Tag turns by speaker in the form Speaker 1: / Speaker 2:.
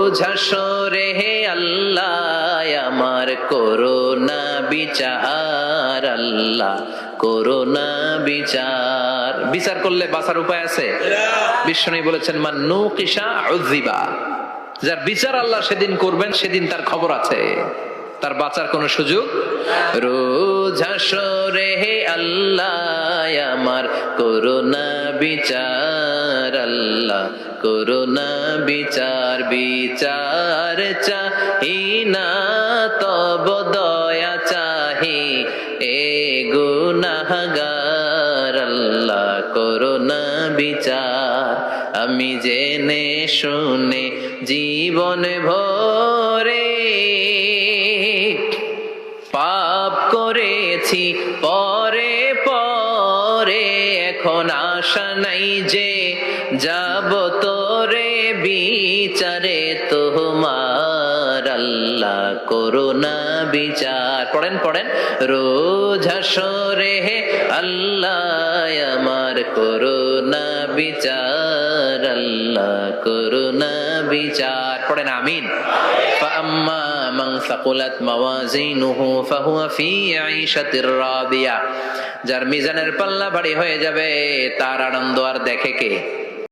Speaker 1: রোজ হাসরে হে আল্লাহ আমার করোনা বিচার, আল্লাহ করোনা বিচার। বিচার করলে বাঁচার উপায় আছে? বিষ্ণু বলেছেন মান নুকিশা উযিবা, যার বিচার আল্লাহ সেদিন করবেন সেদিন তার খবর আছে, তার বাঁচার কোনো সুযোগ। রোজ হাসরে হে আল্লাহ আমার করোনা বিচার, আল্লাহ করোনা বিচার। বিচার চাহি না তব দয়া চাহি এ গুনাহগার, আল্লাহ করোনা বিচার। আমি জেনে শুনে জীবন ভরে পাপ করেছি পরে পরে, এখন আশা নাই যে যাব তোরে বিচারে তোমার, আল্লাহ করোনা বিচার। পড়েন পড়েন, রোজ হাসরে হে আল্লাহ আমার করোনা বিচার, আল্লাহ করোনা বিচার। পড়েন আমিন। فأما من ثقلت موازينه فهو في عيشة راضية, যার মিজানের পাল্লা ভারী হয়ে যাবে তার আনন্দ আর দেখে কে?